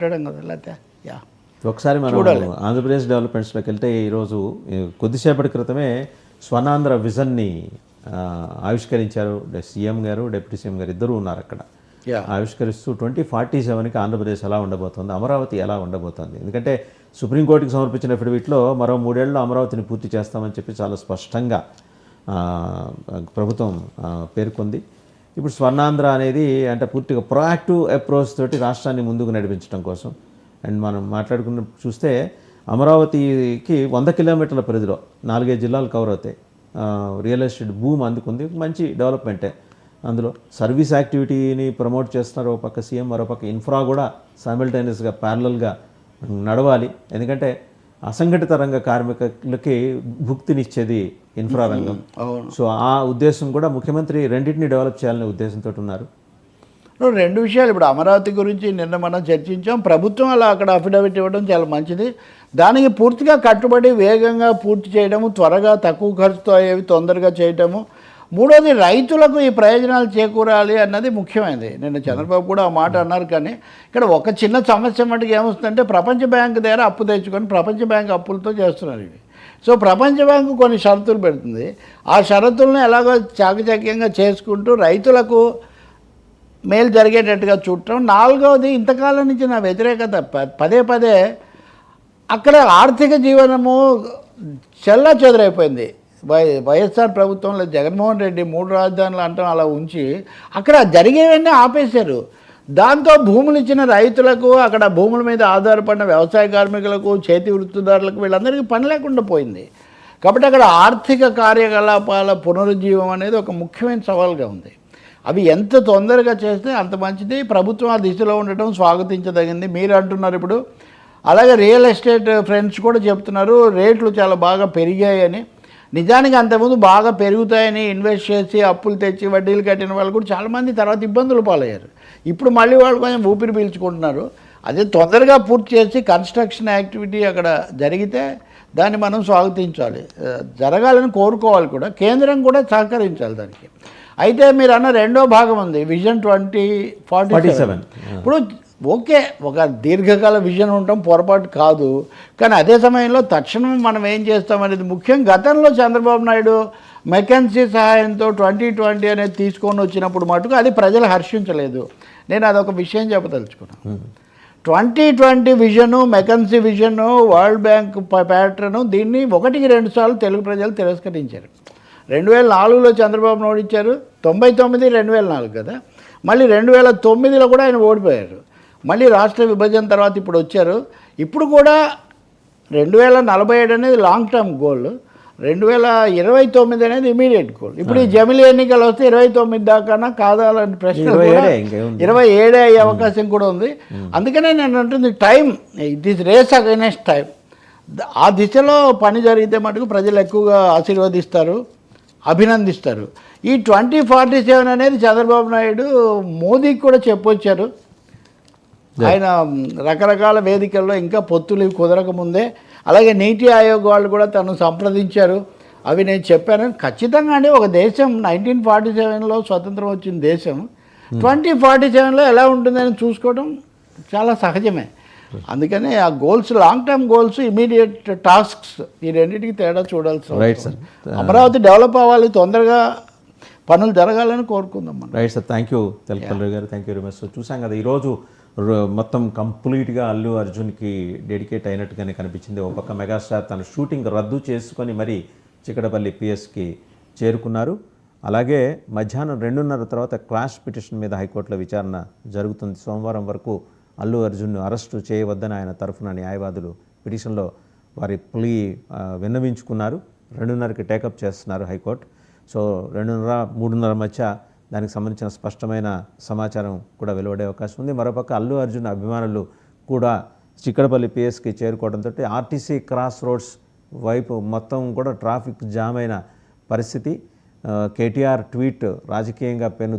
పెట్టడం కదా లేకపోతే యా ఒకసారి మనం చూడాలి. ఆంధ్రప్రదేశ్ డెవలప్మెంట్స్లోకి వెళ్తే ఈరోజు కొద్దిసేపటి క్రితమే స్వర్ణాంధ్ర విజన్ని ఆవిష్కరించారు. సీఎం గారు, డిప్యూటీ సీఎం గారు ఇద్దరు ఉన్నారు అక్కడ. యా ఆవిష్కరిస్తూ 2047కి ఆంధ్రప్రదేశ్ ఎలా ఉండబోతోంది, అమరావతి ఎలా ఉండబోతోంది. ఎందుకంటే సుప్రీంకోర్టుకి సమర్పించిన అఫిడవిట్లో మరో 3 ఏళ్లలో అమరావతిని పూర్తి చేస్తామని చెప్పి చాలా స్పష్టంగా ప్రభుత్వం పేర్కొంది. ఇప్పుడు స్వర్ణాంధ్ర అనేది అంటే పూర్తిగా ప్రొయాక్టివ్ అప్రోచ్ తోటి రాష్ట్రాన్ని ముందుకు నడిపించడం కోసం. అండ్ మనం మాట్లాడుకున్న చూస్తే అమరావతికి 100 కిలోమీటర్ల పరిధిలో 4-5 జిల్లాలు కవర్ అవుతాయి. రియల్ ఎస్టేట్ భూమి అందుకుంది, మంచి డెవలప్మెంటే. అందులో సర్వీస్ యాక్టివిటీని ప్రమోట్ చేస్తున్నారు ఒక పక్క సీఎం, మరోపక్క ఇన్ఫ్రా కూడా సైమల్టేనియస్గా ప్యారలల్గా నడవాలి. ఎందుకంటే అసంఘటిత రంగ కార్మికులకి భుక్తినిచ్చేది ఇన్ఫ్రా రంగం. సో ఆ ఉద్దేశం కూడా ముఖ్యమంత్రి రెండింటిని డెవలప్ చేయాలనే ఉద్దేశంతో ఉన్నారు. 2 విషయాలు ఇప్పుడు అమరావతి గురించి నిన్న మనం చర్చించాం. ప్రభుత్వం అలా అక్కడ అఫిడవిట్ ఇవ్వడం చాలా మంచిది. దానికి పూర్తిగా కట్టుబడి వేగంగా పూర్తి చేయడము, త్వరగా తక్కువ ఖర్చుతో అయ్యేవి తొందరగా చేయటము. మూడోది రైతులకు ఈ ప్రయోజనాలు చేకూరాలి అన్నది ముఖ్యమైనది. నిన్న చంద్రబాబు కూడా ఆ మాట అన్నారు. కానీ ఇక్కడ ఒక చిన్న సమస్య మటుకు ఏమొస్తుందంటే ప్రపంచ బ్యాంకు దగ్గర అప్పు తెచ్చుకొని ప్రపంచ బ్యాంకు అప్పులతో చేస్తున్నారు ఇవి. సో ప్రపంచ బ్యాంకు కొన్ని షరతులు పెడుతుంది. ఆ షరతులను ఎలాగో చాకచక్యంగా చేసుకుంటూ రైతులకు మేలు జరిగేటట్టుగా చూడటం. 4వది ఇంతకాలం నుంచి నా వ్యతిరేకత పదే పదే అక్కడ ఆర్థిక జీవనము చెల్లా చెదరైపోయింది. వైఎస్ఆర్ ప్రభుత్వంలో జగన్మోహన్ రెడ్డి 3 రాజధానులు అంటాం అలా ఉంచి అక్కడ జరిగేవన్నీ ఆపేశారు. దాంతో భూములు ఇచ్చిన రైతులకు, అక్కడ భూముల మీద ఆధారపడిన వ్యవసాయ కార్మికులకు, చేతి వృత్తిదారులకు వీళ్ళందరికీ పని లేకుండా పోయింది. కాబట్టి అక్కడ ఆర్థిక కార్యకలాపాల పునరుజ్జీవం అనేది ఒక ముఖ్యమైన సవాల్గా ఉంది. అవి ఎంత తొందరగా చేస్తే అంత మంచిది. ప్రభుత్వం ఆ దిశలో ఉండటం స్వాగతించదగింది. మీరు అంటున్నారు ఇప్పుడు. అలాగే రియల్ ఎస్టేట్ ఫ్రెండ్స్ కూడా చెప్తున్నారు రేట్లు చాలా బాగా పెరిగాయని. నిజానికి అంతకుముందు బాగా పెరుగుతాయని ఇన్వెస్ట్ చేసి అప్పులు తెచ్చి వడ్డీలు కట్టిన వాళ్ళు కూడా చాలామంది తర్వాత ఇబ్బందులు పాలయ్యారు. ఇప్పుడు మళ్ళీ వాళ్ళు కొంచెం ఊపిరి పీల్చుకుంటున్నారు. అదే తొందరగా పూర్తి చేసి కన్స్ట్రక్షన్ యాక్టివిటీ అక్కడ జరిగితే దాన్ని మనం స్వాగతించాలి, జరగాలని కోరుకోవాలి కూడా. కేంద్రం కూడా సహకరించాలి దానికి. అయితే మీరు అన్న రెండో భాగం ఉంది, విజన్ 2047. ఇప్పుడు ఓకే, ఒక దీర్ఘకాల విజన్ ఉండటం పొరపాటు కాదు. కానీ అదే సమయంలో తక్షణం మనం ఏం చేస్తామనేది ముఖ్యం. గతంలో చంద్రబాబు నాయుడు మెకెన్సీ సహాయంతో 2020 అనేది తీసుకొని వచ్చినప్పుడు మటుకు అది ప్రజలు హర్షించలేదు. నేను అదొక విషయం చెప్పదలుచుకున్నాను. 2020 vision, McKenzie vision, world bank pattern దీన్ని 1-2 సార్లు తెలుగు ప్రజలు తిరస్కరించారు. 2004లో చంద్రబాబు నాయుడు ఇచ్చారు, 99 2004 కదా. మళ్ళీ 2009లో కూడా ఆయన ఓడిపోయారు. మళ్ళీ రాష్ట్ర విభజన తర్వాత ఇప్పుడు వచ్చారు. ఇప్పుడు కూడా 2047 అనేది లాంగ్ టర్మ్ గోల్, 2029 అనేది ఇమీడియట్ గోల్. ఇప్పుడు ఈ జమిలీ ఎన్నికలు వస్తే 29 దాకా కాదాలని ప్రశ్న 27 అయ్యే అవకాశం కూడా ఉంది. అందుకనే నేను అంటుంది time, it is race against time. ఆ దిశలో పని జరిగితే మటుకు ప్రజలు ఎక్కువగా ఆశీర్వదిస్తారు, అభినందిస్తారు. ఈ 2047 అనేది చంద్రబాబు నాయుడు మోదీకి కూడా చెప్పొచ్చారు. ఆయన రకరకాల వేదికల్లో ఇంకా పొత్తులు కుదరకముందే. అలాగే నీతి ఆయోగ్ వాళ్ళు కూడా తను సంప్రదించారు. అవి నేను చెప్పాను. ఖచ్చితంగా అండి, ఒక దేశం 1947లో స్వతంత్రం వచ్చిన దేశం 2047లో ఎలా ఉంటుందని చూసుకోవడం చాలా సహజమే. అందుకనే ఆ goals, long term goals, immediate tasks, ఈ రెండింటికి తేడా చూడాల్సి ఉంది. అమరావతి డెవలప్ అవ్వాలి, తొందరగా పనులు జరగాలని కోరుకుందాం మనం. రైట్ సార్, థ్యాంక్ యూ తెలపల్లి గారు, థ్యాంక్ యూ వెరీ మచ్. చూసాం కదా ఈరోజు మొత్తం కంప్లీట్గా అల్లు అర్జున్కి డెడికేట్ అయినట్టుగానే కనిపించింది. ఒక పక్క మెగాస్టార్ తన షూటింగ్ రద్దు చేసుకొని మరి చిక్కడపల్లి పిఎస్కి చేరుకున్నారు. అలాగే మధ్యాహ్నం 2:30 తర్వాత క్వాష్ పిటిషన్ మీద హైకోర్టులో విచారణ జరుగుతుంది. సోమవారం వరకు అల్లు అర్జున్ను అరెస్టు చేయవద్దని ఆయన తరఫున న్యాయవాదులు పిటిషన్లో వారి ప్లీ విన్నవించుకున్నారు. 2:30కి టేకప్ చేస్తున్నారు హైకోర్టు. సో 2:30-3:30 మధ్య దానికి సంబంధించిన స్పష్టమైన సమాచారం కూడా వెలువడే అవకాశం ఉంది. మరోపక్క అల్లు అర్జున్ అభిమానులు కూడా చిక్కడపల్లి పిఎస్కి చేరుకోవడంతో ఆర్టీసీ క్రాస్ రోడ్స్ వైపు మొత్తం కూడా ట్రాఫిక్ జామ్ అయిన పరిస్థితి. కేటీఆర్ ట్వీట్ రాజకీయంగా పెను